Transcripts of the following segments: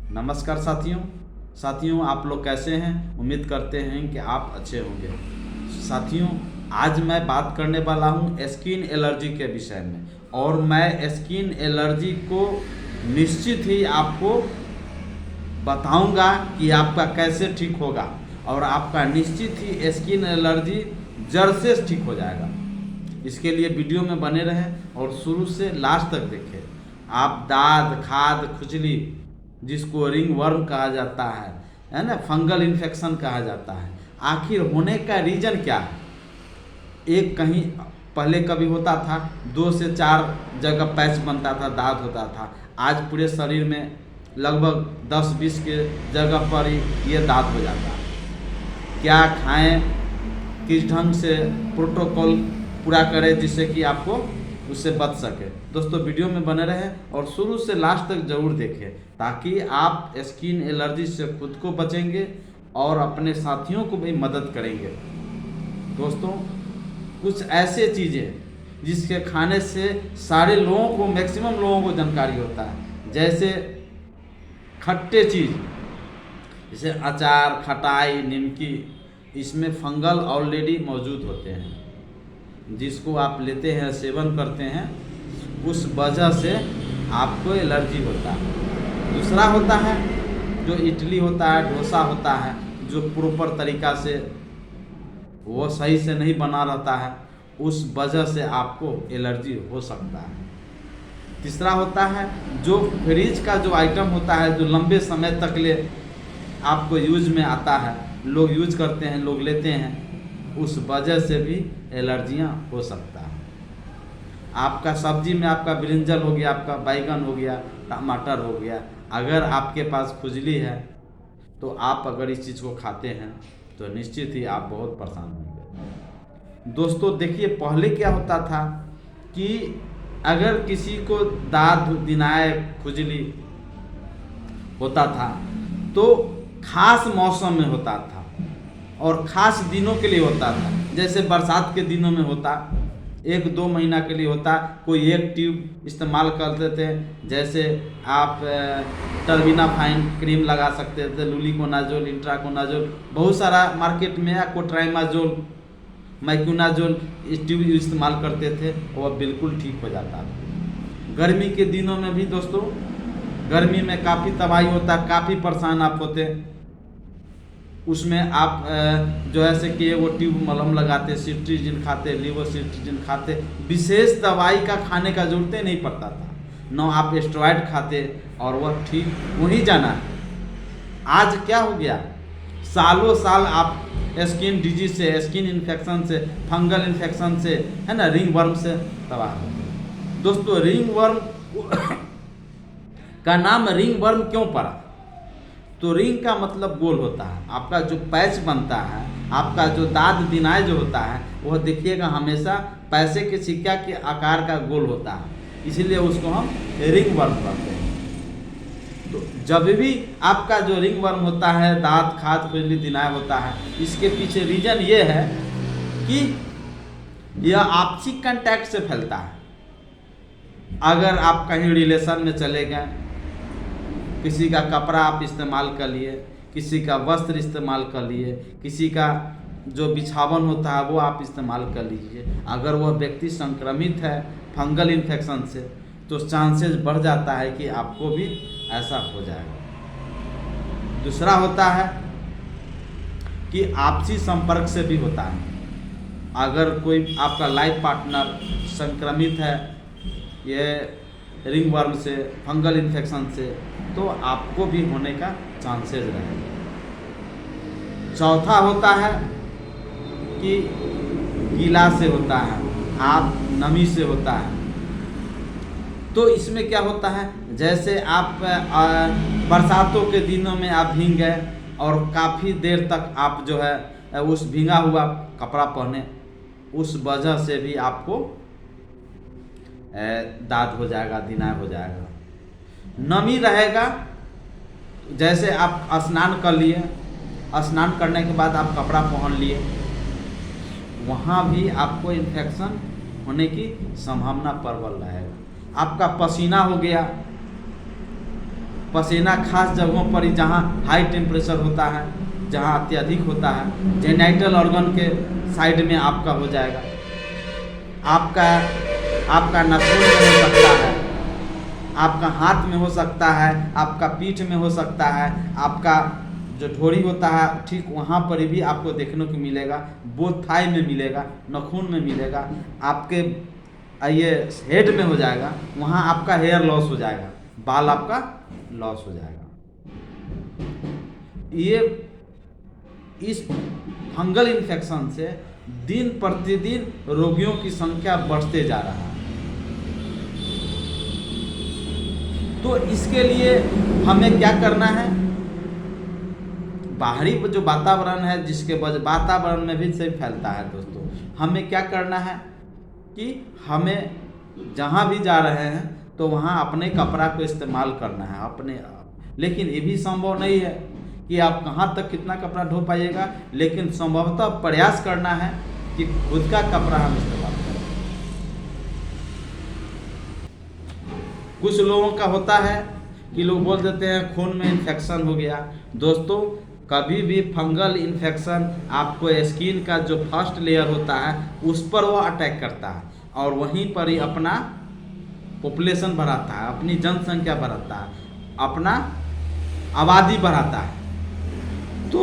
नमस्कार साथियों, आप लोग कैसे हैं। उम्मीद करते हैं कि आप अच्छे होंगे। साथियों, आज मैं बात करने वाला हूं स्किन एलर्जी के विषय में, और मैं स्किन एलर्जी को निश्चित ही आपको बताऊंगा कि आपका कैसे ठीक होगा, और आपका निश्चित ही स्किन एलर्जी जड़ से ठीक हो जाएगा। इसके लिए वीडियो में बने रहें और शुरू से लास्ट तक देखें। आप दाद, खाद, खुजली, जिसको रिंग वर्म कहा जाता है ना, फंगल इन्फेक्शन कहा जाता है, आखिर होने का रीज़न क्या है। एक कहीं पहले कभी होता था 2 से 4 जगह पैच बनता था, दाद होता था। आज पूरे शरीर में लगभग 10-20 के जगह पर ये दाद हो जाता है। क्या खाएं, किस ढंग से प्रोटोकॉल पूरा करें जिससे कि आपको उससे बच सके। दोस्तों, वीडियो में बने रहें और शुरू से लास्ट तक जरूर देखें, ताकि आप स्किन एलर्जी से खुद को बचेंगे और अपने साथियों को भी मदद करेंगे। दोस्तों, कुछ ऐसे चीज़ें जिसके खाने से सारे लोगों को, मैक्सिमम लोगों को जानकारी होता है, जैसे खट्टे चीज़, जैसे अचार, खटाई, निमकी, इसमें फंगल ऑलरेडी मौजूद होते हैं। जिसको आप लेते हैं, सेवन करते हैं, उस वजह से आपको एलर्जी होता है। दूसरा होता है जो इडली होता है, डोसा होता है, जो प्रॉपर तरीक़ा से वो सही से नहीं बना रहता है, उस वजह से आपको एलर्जी हो सकता है। तीसरा होता है जो फ्रिज का जो आइटम होता है, जो लंबे समय तक ले आपको यूज में आता है, लोग यूज करते हैं, लोग लेते हैं, उस वजह से भी एलर्जियां हो सकता है। आपका सब्जी में आपका ब्रिंजल हो गया, आपका बैगन हो गया, टमाटर हो गया, अगर आपके पास खुजली है तो आप अगर इस चीज़ को खाते हैं तो निश्चित ही आप बहुत परेशान होंगे। दोस्तों देखिए, पहले क्या होता था कि अगर किसी को दाद दिनाए, खुजली होता था तो खास मौसम में होता था और ख़ास दिनों के लिए होता था। जैसे बरसात के दिनों में होता, 1-2 महीना के लिए होता, कोई एक ट्यूब इस्तेमाल करते थे। जैसे आप टर्बिनाफाइन क्रीम लगा सकते थे, लुलिकोनाजोल, इंट्राकोनाजोल, बहुत सारा मार्केट में, कोट्राइमाजोल, माइक्रोनाजोल, इस ट्यूब इस्तेमाल करते थे, वह बिल्कुल ठीक हो जाता था। गर्मी के दिनों में भी दोस्तों, गर्मी में काफ़ी तबाही होता, काफ़ी परेशान आप होते। उसमें आप जो है कि वो ट्यूब मलहम लगाते, सिट्रीजिन खाते, लीवोसिट्रीजिन खाते, विशेष दवाई का खाने का जरूरत नहीं पड़ता था, न आप स्टेरॉइड खाते, और वह ठीक वहीं जाना है। आज क्या हो गया, सालों साल आप स्किन डिजीज से, स्किन इन्फेक्शन से, फंगल इन्फेक्शन से, है ना, रिंग वर्म से तबाह हो गए। दोस्तों, रिंग वर्म का नाम रिंग वर्म क्यों पड़ा? तो रिंग का मतलब गोल होता है। आपका जो पैच बनता है, आपका जो दाद दिनाय जो होता है, वह देखिएगा हमेशा पैसे के सिक्का के आकार का गोल होता है, इसीलिए उसको हम रिंग वर्म कहते हैं। तो जब भी आपका जो रिंग वर्म होता है, दाद, खाद, खुजली, दिनाय होता है, इसके पीछे रीजन ये है कि यह आपसी कांटेक्ट से फैलता है। अगर आप कहीं रिलेशन में चले गए, किसी का कपड़ा आप इस्तेमाल कर लिए, किसी का वस्त्र इस्तेमाल कर लिए, किसी का जो बिछावन होता है वो आप इस्तेमाल कर लीजिए, अगर वह व्यक्ति संक्रमित है फंगल इन्फेक्शन से, तो चांसेस बढ़ जाता है कि आपको भी ऐसा हो जाएगा। दूसरा होता है कि आपसी संपर्क से भी होता है। अगर कोई आपका लाइफ पार्टनर संक्रमित है ये रिंग वर्म से, फंगल इन्फेक्शन से, तो आपको भी होने का चांसेस रहेगा। चौथा होता है कि गीला से होता है, आप नमी से होता है। तो इसमें क्या होता है, जैसे आप बरसातों के दिनों में आप भीग गए और काफ़ी देर तक आप जो है उस भीगा हुआ कपड़ा पहने, उस वजह से भी आपको दाद हो जाएगा, दिनाय हो जाएगा। नमी रहेगा, जैसे आप स्नान कर लिए, स्नान करने के बाद आप कपड़ा पहन लिए, वहाँ भी आपको इन्फेक्शन होने की संभावना प्रबल रहेगा। आपका पसीना हो गया, पसीना खास जगहों पर ही जहाँ हाई टेम्परेचर होता है, जहाँ अत्यधिक होता है, जेनिटल ऑर्गन के साइड में आपका हो जाएगा। आपका नाखून में हो सकता है, आपका हाथ में हो सकता है, आपका पीठ में हो सकता है, आपका जो ढोरी होता है ठीक वहाँ पर भी आपको देखने को मिलेगा, बोथ थाई में मिलेगा, नाखून में मिलेगा, आपके ये हेड में हो जाएगा, वहाँ आपका हेयर लॉस हो जाएगा, बाल आपका लॉस हो जाएगा। ये इस फंगल इन्फेक्शन से दिन प्रतिदिन रोगियों की संख्या बढ़ते जा रहा है। तो इसके लिए हमें क्या करना है? बाहरी जो वातावरण है, जिसके वजह वातावरण में भी से फैलता है दोस्तों, हमें क्या करना है कि हमें जहाँ भी जा रहे हैं तो वहाँ अपने कपड़ा को इस्तेमाल करना है अपने आप। लेकिन ये भी संभव नहीं है कि आप कहाँ तक कितना कपड़ा धो पाइएगा, लेकिन संभवतः प्रयास करना है कि खुद का कपड़ा हम इस्तेमाल करें। कुछ लोगों का होता है कि लोग बोल देते हैं खून में इन्फेक्शन हो गया। दोस्तों, कभी भी फंगल इन्फेक्शन आपको स्किन का जो फर्स्ट लेयर होता है उस पर वो अटैक करता है और वहीं पर ही अपना पॉपुलेशन बढ़ाता है, अपनी जनसंख्या बढ़ाता है, अपना आबादी बढ़ाता है। तो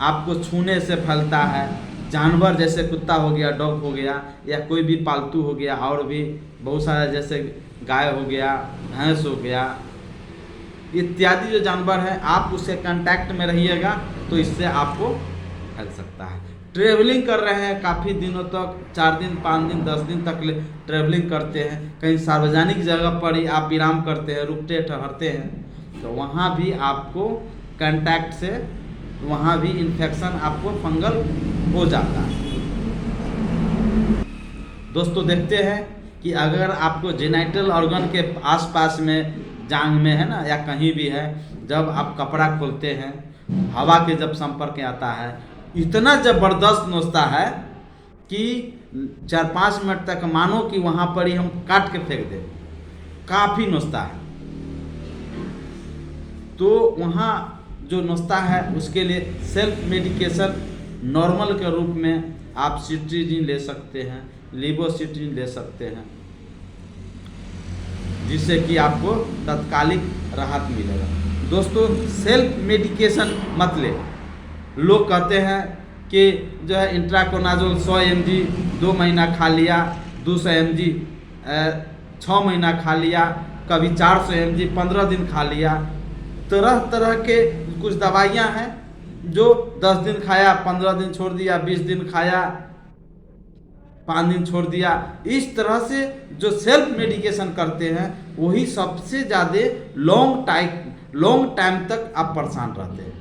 आपको छूने से फैलता है। जानवर जैसे कुत्ता हो गया, डॉग हो गया, या कोई भी पालतू हो गया, और भी बहुत सारा जैसे गाय हो गया, भैंस हो गया, इत्यादि जो जानवर है, आप उससे कांटेक्ट में रहिएगा तो इससे आपको फैल सकता है। ट्रैवलिंग कर रहे हैं काफ़ी दिनों तक, 4 दिन 5 दिन 10 दिन तक ट्रैवलिंग करते हैं, कहीं सार्वजनिक जगह पर ही आप विराम करते हैं, रुकते ठहरते हैं, तो वहाँ भी आपको कांटेक्ट से वहाँ भी इन्फेक्शन आपको फंगल हो जाता है। दोस्तों, देखते हैं कि अगर आपको जेनिटल ऑर्गन के आसपास में, जांघ में है ना, या कहीं भी है, जब आप कपड़ा खोलते हैं, हवा के जब संपर्क में आता है, इतना ज़बरदस्त नोचता है कि 4-5 मिनट तक मानो कि वहाँ पर ही हम काट के फेंक दें, काफ़ी नोचता है। तो वहाँ जो नोचता है उसके लिए सेल्फ मेडिकेशन नॉर्मल के रूप में आप सिट्रीजिन ले सकते हैं, लिवोसिट्रीजिन ले सकते हैं, जिससे कि आपको तत्कालिक राहत मिलेगा। दोस्तों, सेल्फ मेडिकेशन मत ले। लोग कहते हैं कि जो है इंट्राकोनाजोल 100 mg 2 महीना खा लिया, 200 mg 6 महीना खा लिया, कभी 400 mg 15 दिन खा लिया। तरह तरह के कुछ दवाइयाँ हैं जो 10 दिन खाया, 15 दिन छोड़ दिया, 20 दिन खाया, 5 दिन छोड़ दिया। इस तरह से जो सेल्फ मेडिकेशन करते हैं वही सबसे ज़्यादा लॉन्ग टाइम तक आप परेशान रहते हैं।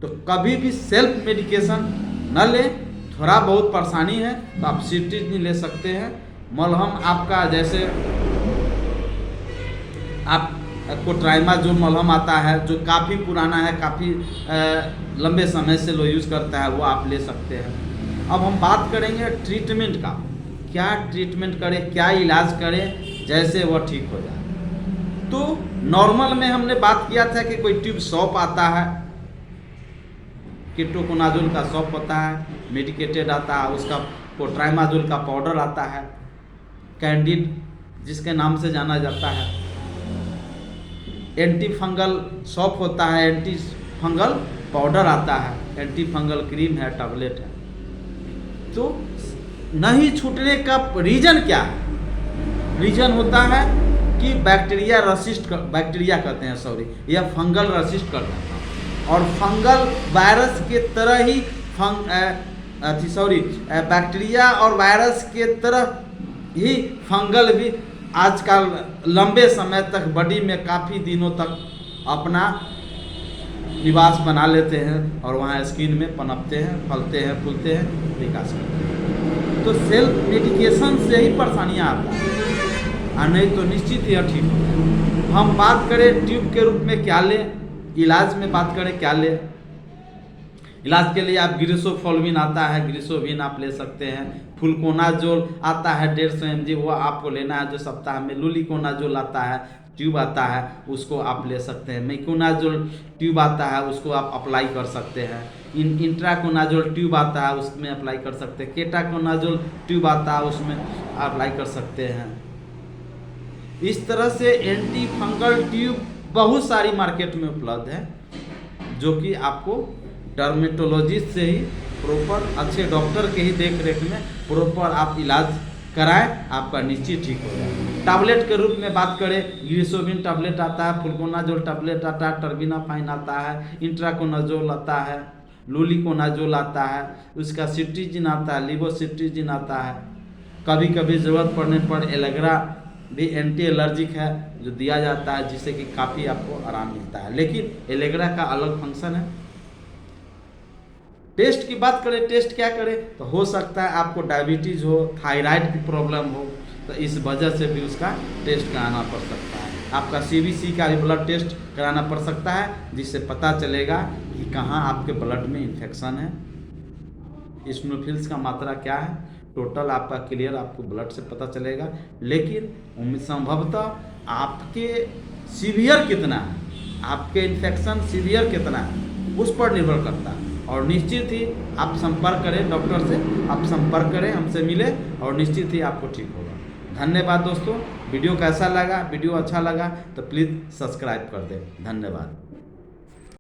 तो कभी भी सेल्फ मेडिकेशन न लें। थोड़ा बहुत परेशानी है तो आप सिट्रीजिन ले सकते हैं। मलहम आपका जैसे आपको ट्राइमाजोल मलहम आता है जो काफ़ी पुराना है, काफ़ी लंबे समय से लोग यूज़ करता है, वो आप ले सकते हैं। अब हम बात करेंगे ट्रीटमेंट का, क्या ट्रीटमेंट करें, क्या इलाज करें जैसे वह ठीक हो जाए। तो नॉर्मल में हमने बात किया था कि कोई ट्यूब सॉप आता है, कीटोकोनाजोल का सॉप होता है, मेडिकेटेड आता है, उसका ट्राइमाजोल का पाउडर आता है, कैंडिड जिसके नाम से जाना जाता है, एंटी फंगल सॉप होता है, एंटी फंगल पाउडर आता है, एंटी फंगल क्रीम है, टैबलेट है। तो नहीं छूटने का रीज़न क्या है? रीज़न होता है कि बैक्टीरिया कहते हैं, या फंगल रसिस्ट करता है। और फंगल वायरस के तरह ही बैक्टीरिया और वायरस के तरह ही फंगल भी आजकल लंबे समय तक बॉडी में काफ़ी दिनों तक अपना निवास बना लेते हैं और वहाँ स्किन में पनपते हैं, फलते हैं, फूलते हैं, विकास करते हैं। तो सेल्फ मेडिकेशन से ही परेशानियाँ आता है, और नहीं तो निश्चित ही ठीक होता है। हम बात करें ट्यूब के रूप में क्या लें, इलाज में बात करें क्या लें। इलाज के लिए आप ग्लिसोफोल्विन आता है, ग्लिसोविन आप ले सकते हैं। फ्लूकोनाजोल आता है 150 mg, वो आपको लेना है जो सप्ताह में। लुलिकोनाजोल आता है ट्यूब आता है उसको आप ले सकते हैं। मिकोनाजोल ट्यूब आता है उसको आप अप्लाई कर सकते हैं। इंट्राकोनाजोल ट्यूब आता है उसमें अप्लाई कर सकते हैं। केटाकोनाजोल ट्यूब आता है उसमें अप्लाई कर सकते हैं। इस तरह से एंटी फंगल ट्यूब बहुत सारी मार्केट में उपलब्ध है, जो कि आपको डर्मेटोलॉजिस्ट से ही प्रॉपर अच्छे डॉक्टर के ही देख रेख में प्रॉपर आप इलाज कराएं, आपका निश्चित ठीक हो जाए। टैबलेट के रूप में बात करें, ग्लिसोबिन टैबलेट आता है, फ्लुकोनाजोल टैबलेट आता है, टर्बिनाफाइन आता है, इंट्राकोनाजोल आता है, लूलिकोनाजोल आता है, उसका सिट्रीजिन आता है, लिवोसिट्रीजिन आता है। कभी कभी ज़रूरत पड़ने पर एलेग्रा भी एंटी एलर्जिक है जो दिया जाता है, जिससे कि काफ़ी आपको आराम मिलता है। लेकिन एलेग्रा का अलग फंक्शन है। टेस्ट की बात करें, टेस्ट क्या करें, तो हो सकता है आपको डायबिटीज़ हो, थायराइड की प्रॉब्लम हो, तो इस वजह से भी उसका टेस्ट कराना पड़ सकता है। आपका CBC का भी ब्लड टेस्ट कराना पड़ सकता है, जिससे पता चलेगा कि कहाँ आपके ब्लड में इन्फेक्शन है, इस्नोफिल्स का मात्रा क्या है, टोटल आपका क्लियर आपको ब्लड से पता चलेगा। लेकिन संभवतः आपके सीवियर कितना है, आपके इन्फेक्शन सीवियर कितना है, उस पर निर्भर करता है। और निश्चित ही आप संपर्क करें डॉक्टर से, आप संपर्क करें, हमसे मिले और निश्चित ही आपको ठीक होगा। धन्यवाद दोस्तों। वीडियो कैसा लगा? वीडियो अच्छा लगा तो प्लीज़ सब्सक्राइब कर दें। धन्यवाद।